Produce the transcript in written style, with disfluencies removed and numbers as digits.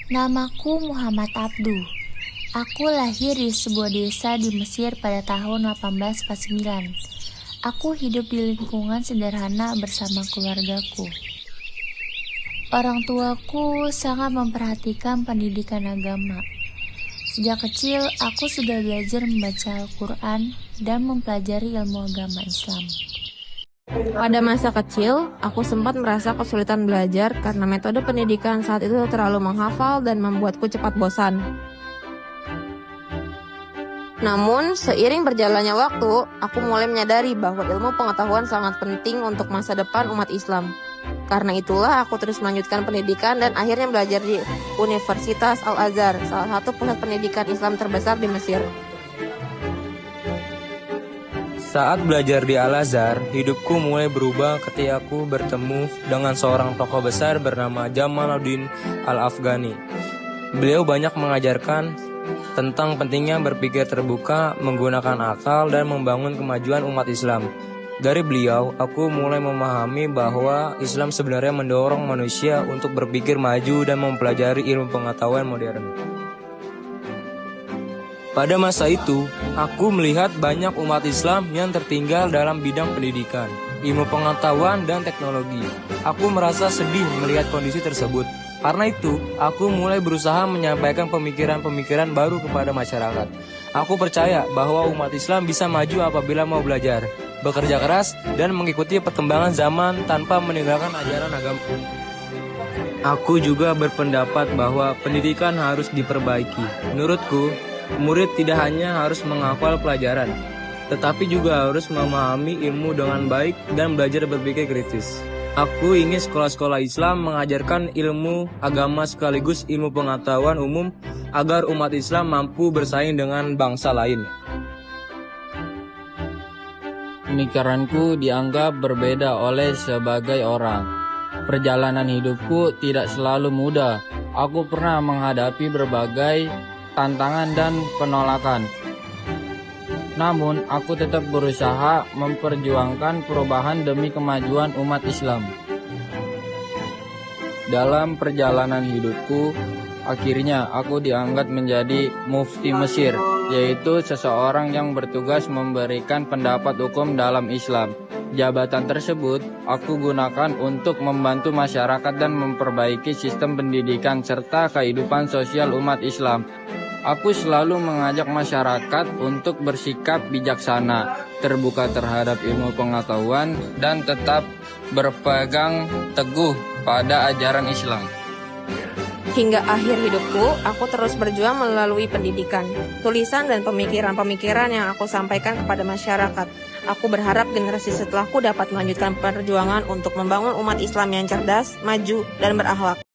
Namaku Muhammad Abdu. Aku lahir di sebuah desa di Mesir pada tahun 1849. Aku hidup di lingkungan sederhana bersama keluargaku. Orang tuaku sangat memperhatikan pendidikan agama. Sejak kecil, aku sudah belajar membaca Al-Quran dan mempelajari ilmu agama Islam. Pada masa kecil, aku sempat merasa kesulitan belajar karena metode pendidikan saat itu terlalu menghafal dan membuatku cepat bosan. Namun, seiring berjalannya waktu, aku mulai menyadari bahwa ilmu pengetahuan sangat penting untuk masa depan umat Islam. Karena itulah aku terus melanjutkan pendidikan dan akhirnya belajar di Universitas Al-Azhar, salah satu pusat pendidikan Islam terbesar di Mesir. Saat belajar di Al-Azhar, hidupku mulai berubah ketika aku bertemu dengan seorang tokoh besar bernama Jamaluddin Al-Afghani. Beliau banyak mengajarkan tentang pentingnya berpikir terbuka, menggunakan akal, dan membangun kemajuan umat Islam. Dari beliau, aku mulai memahami bahwa Islam sebenarnya mendorong manusia untuk berpikir maju dan mempelajari ilmu pengetahuan modern. Pada masa itu, aku melihat banyak umat Islam yang tertinggal dalam bidang pendidikan, ilmu pengetahuan, dan teknologi. Aku merasa sedih melihat kondisi tersebut. Karena itu, aku mulai berusaha menyampaikan pemikiran-pemikiran baru kepada masyarakat. Aku percaya bahwa umat Islam bisa maju apabila mau belajar, bekerja keras, dan mengikuti perkembangan zaman tanpa meninggalkan ajaran agama. Aku juga berpendapat bahwa pendidikan harus diperbaiki. Menurutku, murid tidak hanya harus menghafal pelajaran, tetapi juga harus memahami ilmu dengan baik dan belajar berpikir kritis. Aku ingin sekolah-sekolah Islam mengajarkan ilmu agama sekaligus ilmu pengetahuan umum agar umat Islam mampu bersaing dengan bangsa lain. Pemikiranku dianggap berbeda oleh sebagai orang. Perjalanan hidupku tidak selalu mudah. Aku pernah menghadapi berbagai tantangan dan penolakan. Namun, aku tetap berusaha memperjuangkan perubahan demi kemajuan umat Islam. Dalam perjalanan hidupku, akhirnya aku diangkat menjadi mufti Mesir, yaitu seseorang yang bertugas memberikan pendapat hukum dalam Islam. Jabatan tersebut aku gunakan untuk membantu masyarakat dan memperbaiki sistem pendidikan serta kehidupan sosial umat Islam. Aku selalu mengajak masyarakat untuk bersikap bijaksana, terbuka terhadap ilmu pengetahuan, dan tetap berpegang teguh pada ajaran Islam. Hingga akhir hidupku, aku terus berjuang melalui pendidikan, tulisan, dan pemikiran-pemikiran yang aku sampaikan kepada masyarakat. Aku berharap generasi setelahku dapat melanjutkan perjuangan untuk membangun umat Islam yang cerdas, maju, dan berakhlak.